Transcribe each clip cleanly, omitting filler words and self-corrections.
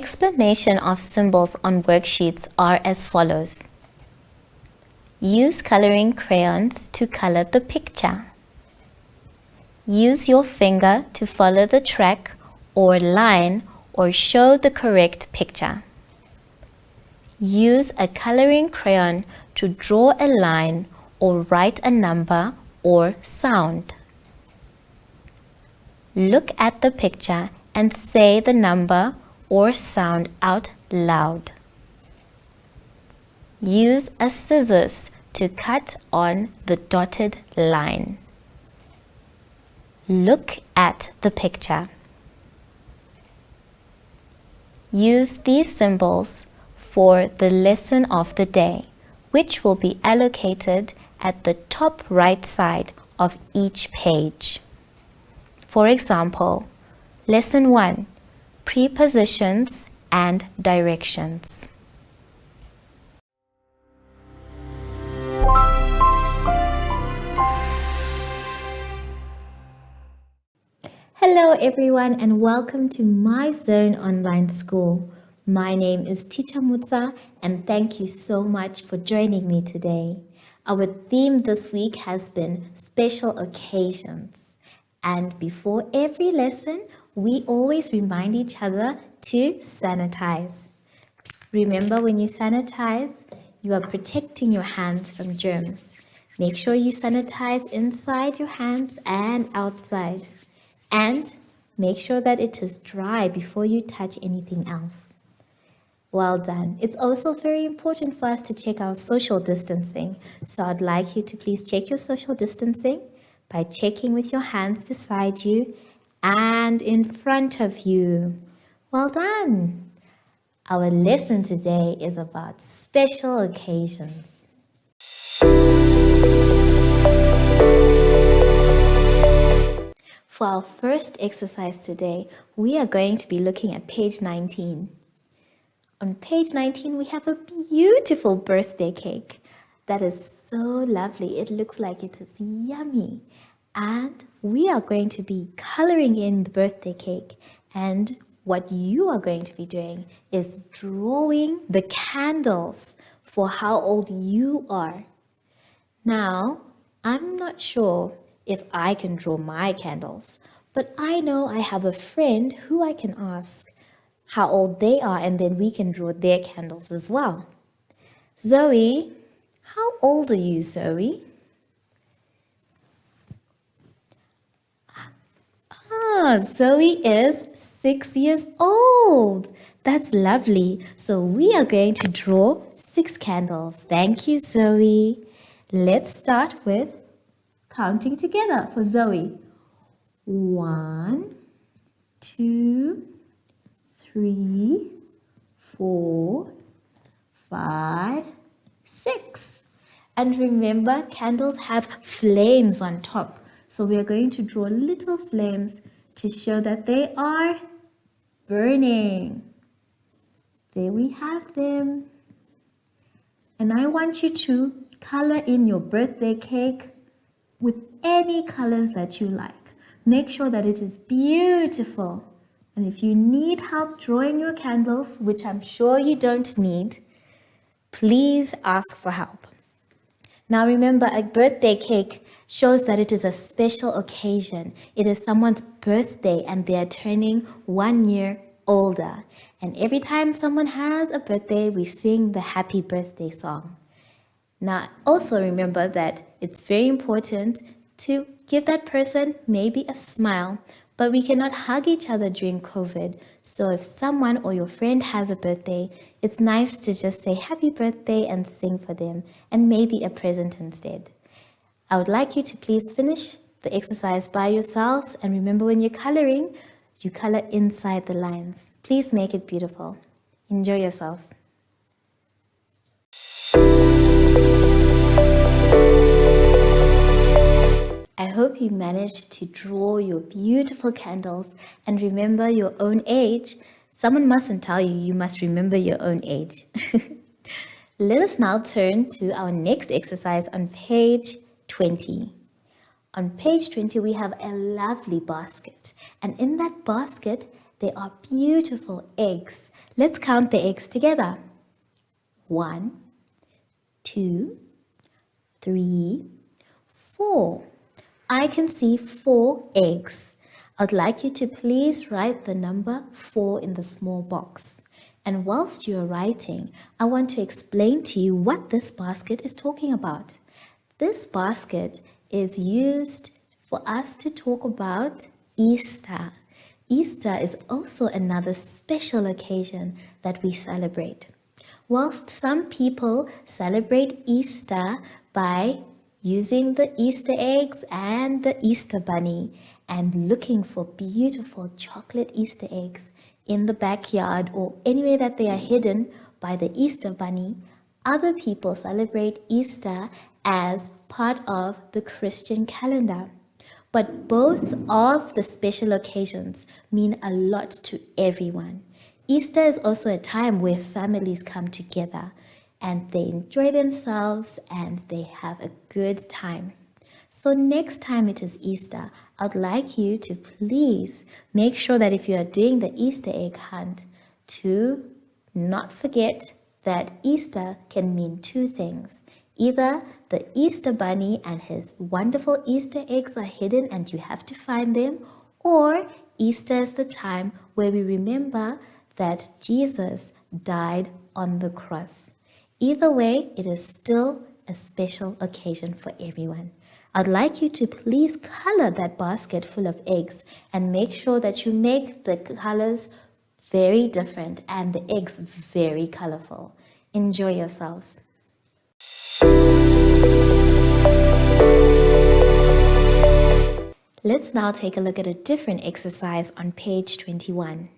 Explanation of symbols on worksheets are as follows. Use coloring crayons to color the picture. Use your finger to follow the track or line or show the correct picture. Use a coloring crayon to draw a line or write a number or sound. Look at the picture and say the number or sound out loud. Use a scissors to cut on the dotted line. Look at the picture. Use these symbols for the lesson of the day, which will be allocated at the top right side of each page. For example, Lesson 1, Prepositions and Directions. Hello everyone and welcome to My Zone Online School. My name is Teacher Mutsa and thank you so much for joining me today. Our theme this week has been special occasions. And before every lesson, we always remind each other to sanitize. Remember, when you sanitize, you are protecting your hands from germs. Make sure you sanitize inside your hands and outside. And make sure that it is dry before you touch anything else. Well done. It's also very important for us to check our social distancing. So I'd like you to please check your social distancing by checking with your hands beside you and in front of you. Well done. Our lesson today is about special occasions. For our first exercise today, we are going to be looking at page 19. On page 19, we have a beautiful birthday cake. That is so lovely. It looks like it is yummy. And we are going to be coloring in the birthday cake. And what you are going to be doing is drawing the candles for how old you are. Now, I'm not sure if I can draw my candles, but I know I have a friend who I can ask how old they are, and then we can draw their candles as well. Zoe, how old are you, Zoe? Zoe is 6 years old. That's lovely. So we are going to draw 6 candles. Thank you, Zoe. Let's start with counting together for Zoe. 1, 2, 3, 4, 5, 6. And remember, candles have flames on top. So we are going to draw little flames to show that they are burning. There we have them. And I want you to color in your birthday cake with any colors that you like. Make sure that it is beautiful. And if you need help drawing your candles, which I'm sure you don't need, please ask for help. Now remember, a birthday cake shows that it is a special occasion. It is someone's birthday and they are turning 1 year older. And every time someone has a birthday, we sing the happy birthday song. Now, also remember that it's very important to give that person maybe a smile, but we cannot hug each other during COVID. So if someone or your friend has a birthday, it's nice to just say happy birthday and sing for them, and maybe a present instead. I would like you to please finish the exercise by yourselves, and remember, when you're coloring, you color inside the lines. Please make it beautiful. Enjoy yourselves. I hope you managed to draw your beautiful candles and remember your own age. Someone mustn't tell you, you must remember your own age. Let us now turn to our next exercise on page 20. On page 20, we have a lovely basket. And in that basket, They are beautiful eggs. Let's count the eggs together. 1, 2, 3, 4. I can see 4 eggs. I'd like you to please write the number 4 in the small box. And whilst you're writing, I want to explain to you what this basket is talking about. This basket is used for us to talk about Easter. Easter is also another special occasion that we celebrate. Whilst some people celebrate Easter by using the Easter eggs and the Easter bunny and looking for beautiful chocolate Easter eggs in the backyard or anywhere that they are hidden by the Easter bunny, other people celebrate Easter as part of the Christian calendar. But both of the special occasions mean a lot to everyone. Easter is also a time where families come together and they enjoy themselves and they have a good time. So next time it is Easter, I'd like you to please make sure that if you are doing the Easter egg hunt, to not forget that Easter can mean 2 things. Either the Easter bunny and his wonderful Easter eggs are hidden and you have to find them, or Easter is the time where we remember that Jesus died on the cross. Either way, it is still a special occasion for everyone. I'd like you to please color that basket full of eggs and make sure that you make the colors very different and the eggs very colorful. Enjoy yourselves. Let's now take a look at a different exercise on page 21.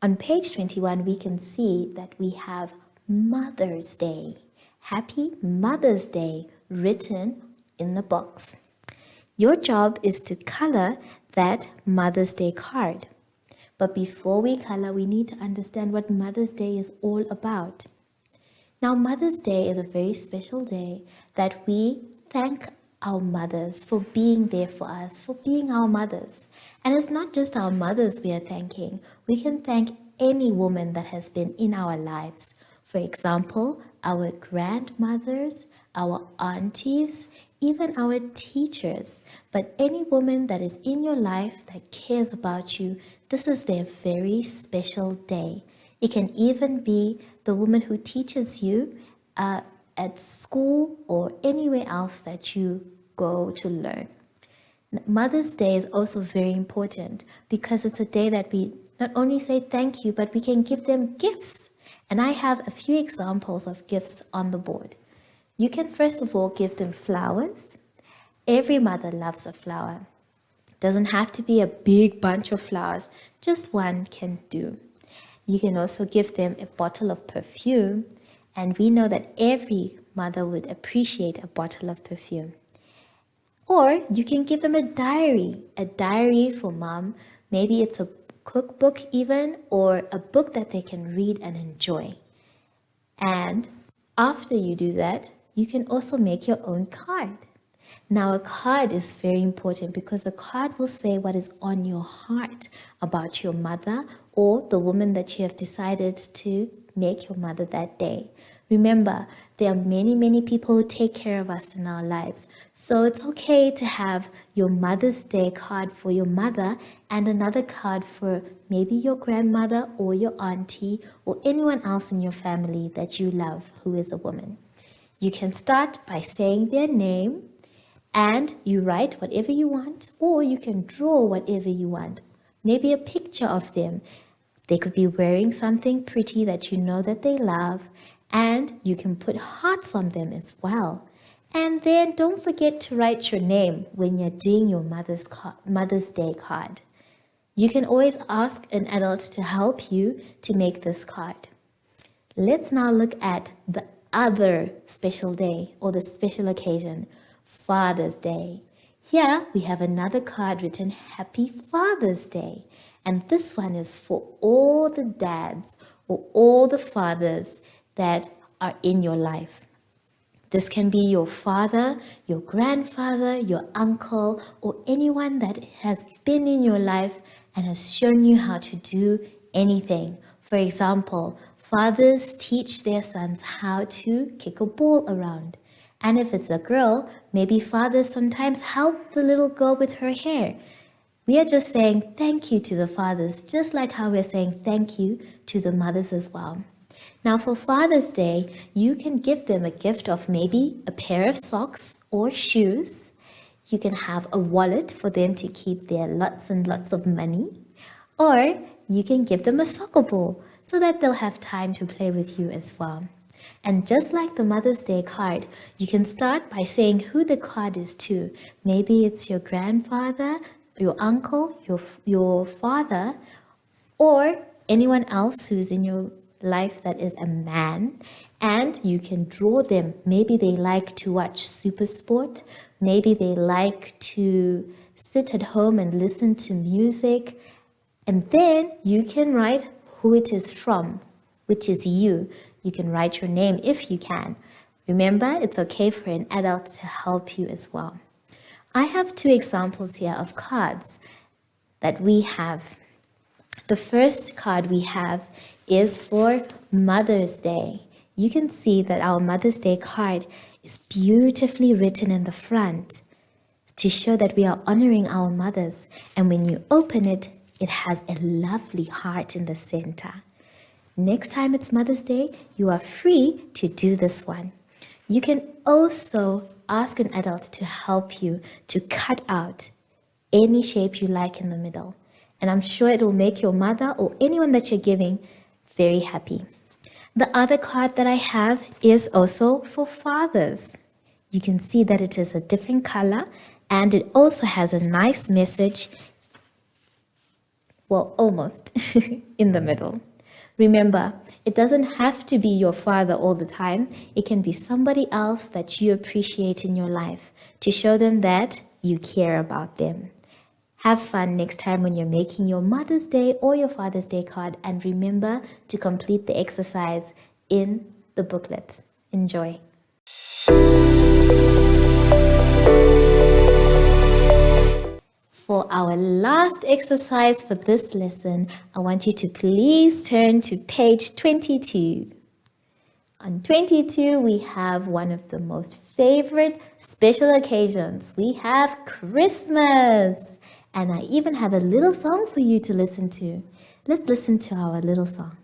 On page 21, we can see that we have Mother's Day. Happy Mother's Day written in the box. Your job is to color that Mother's Day card. But before we color, we need to understand what Mother's Day is all about. Now, Mother's Day is a very special day that we thank our mothers for being there for us, for being our mothers. And it's not just our mothers we are thanking. We can thank any woman that has been in our lives. For example, our grandmothers, our aunties, even our teachers. But any woman that is in your life that cares about you, this is their very special day. It can even be the woman who teaches you at school or anywhere else that you go to learn. Mother's Day is also very important because it's a day that we not only say thank you, but we can give them gifts. And I have a few examples of gifts on the board. You can first of all give them flowers. Every mother loves a flower. It doesn't have to be a big bunch of flowers, just one can do. You can also give them a bottle of perfume, and we know that every mother would appreciate a bottle of perfume. Or you can give them a diary for mom. Maybe it's a cookbook even, or a book that they can read and enjoy. And after you do that, you can also make your own card. Now, a card is very important because a card will say what is on your heart about your mother or the woman that you have decided to make your mother that day. Remember, there are many people who take care of us in our lives. So it's okay to have your Mother's Day card for your mother and another card for maybe your grandmother or your auntie or anyone else in your family that you love who is a woman. You can start by saying their name and you write whatever you want, or you can draw whatever you want. Maybe a picture of them. They could be wearing something pretty that you know that they love, and you can put hearts on them as well. And then don't forget to write your name when you're doing your Mother's Day card. You can always ask an adult to help you to make this card. Let's now look at the other special day or the special occasion, Father's Day. Here we have another card written Happy Father's Day. And this one is for all the dads or all the fathers that are in your life. This can be your father, your grandfather, your uncle, or anyone that has been in your life and has shown you how to do anything. For example, fathers teach their sons how to kick a ball around. And if it's a girl, maybe fathers sometimes help the little girl with her hair. We are just saying thank you to the fathers, just like how we're saying thank you to the mothers as well. Now, for Father's Day, you can give them a gift of maybe a pair of socks or shoes. You can have a wallet for them to keep their lots and lots of money. Or you can give them a soccer ball so that they'll have time to play with you as well. And just like the Mother's Day card, you can start by saying who the card is to. Maybe it's your grandfather, your uncle, your father, or anyone else who's in your life that is a man. And you can draw them. Maybe they like to watch super sport. Maybe they like to sit at home and listen to music. And then you can write who it is from, which is you. You can write your name if you can. Remember, it's okay for an adult to help you as well. I have 2 examples here of cards that we have. The first card we have is for Mother's Day. You can see that our Mother's Day card is beautifully written in the front to show that we are honoring our mothers. And when you open it, it has a lovely heart in the center. Next time it's Mother's Day, you are free to do this one. You can also ask an adult to help you to cut out any shape you like in the middle. And I'm sure it will make your mother or anyone that you're giving very happy. The other card that I have is also for fathers. You can see that it is a different color and it also has a nice message, well, almost in the middle. Remember, it doesn't have to be your father all the time. It can be somebody else that you appreciate in your life to show them that you care about them. Have fun next time when you're making your Mother's Day or your Father's Day card, and remember to complete the exercise in the booklet. Enjoy. For our last exercise for this lesson, I want you to please turn to page 22. On 22, we have one of the most favorite special occasions. We have Christmas. And I even have a little song for you to listen to. Let's listen to our little song.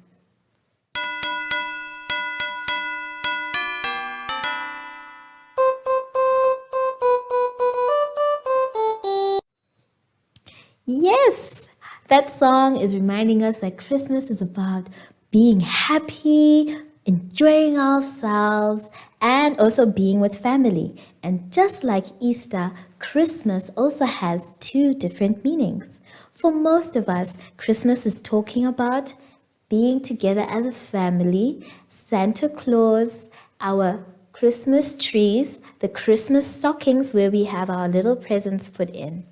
Yes, that song is reminding us that Christmas is about being happy, enjoying ourselves, and also being with family. And just like Easter, Christmas also has 2 different meanings. For most of us, Christmas is talking about being together as a family, Santa Claus, our Christmas trees, the Christmas stockings where we have our little presents put in.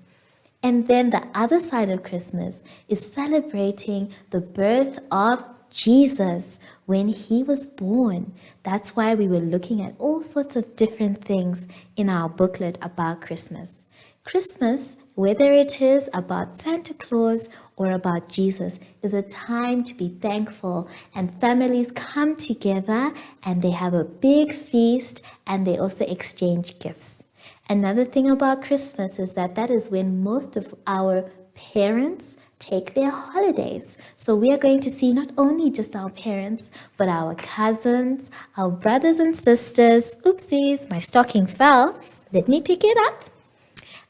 And then the other side of Christmas is celebrating the birth of Jesus when he was born. That's why we were looking at all sorts of different things in our booklet about Christmas. Christmas, whether it is about Santa Claus or about Jesus, is a time to be thankful, and families come together and they have a big feast and they also exchange gifts. Another thing about Christmas is that is when most of our parents take their holidays. So we are going to see not only just our parents, but our cousins, our brothers and sisters. Oopsies, my stocking fell. Let me pick it up.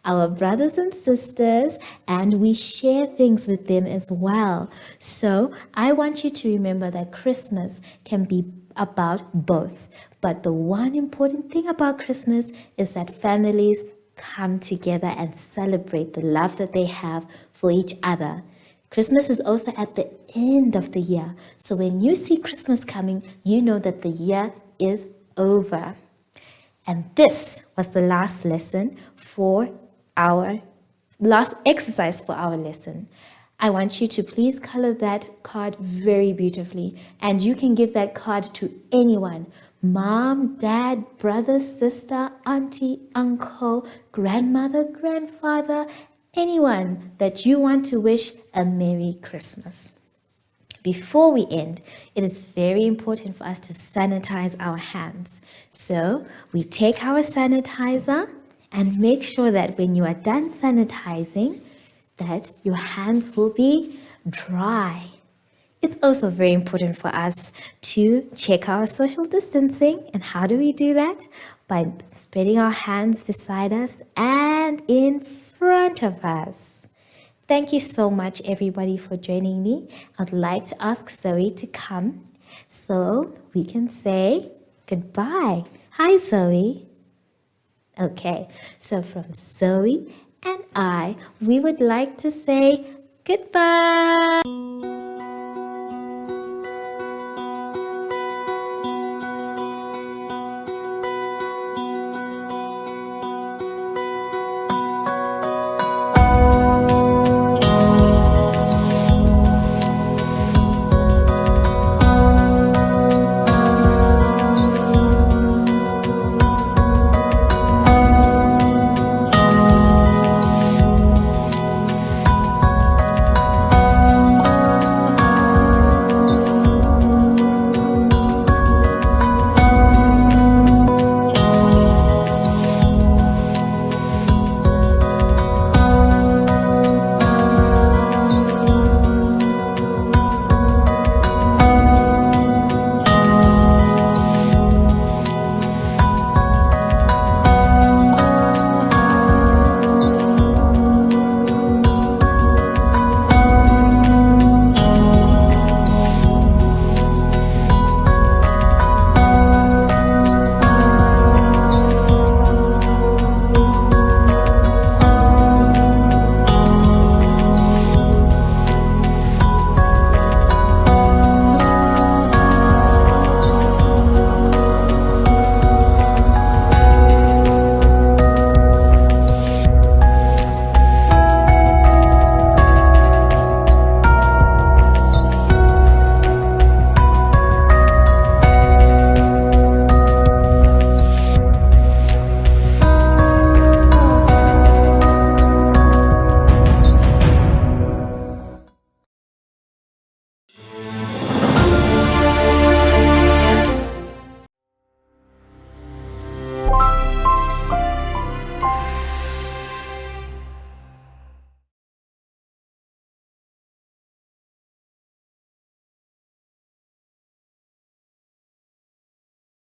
Our brothers and sisters, and we share things with them as well. So I want you to remember that Christmas can be about both. But the one important thing about Christmas is that families come together and celebrate the love that they have for each other. Christmas is also at the end of the year. So when you see Christmas coming, you know that the year is over. And this was the last lesson for our last exercise for our lesson. I want you to please color that card very beautifully, and you can give that card to anyone. Mom, dad, brother, sister, auntie, uncle, grandmother, grandfather, anyone that you want to wish a Merry Christmas. Before we end, it is very important for us to sanitize our hands. So we take our sanitizer and make sure that when you are done sanitizing, that your hands will be dry. It's also very important for us to check our social distancing. And how do we do that? By spreading our hands beside us and in front of us. Thank you so much, everybody, for joining me. I'd like to ask Zoe to come so we can say goodbye. Hi, Zoe. Okay, so from Zoe and I, we would like to say goodbye.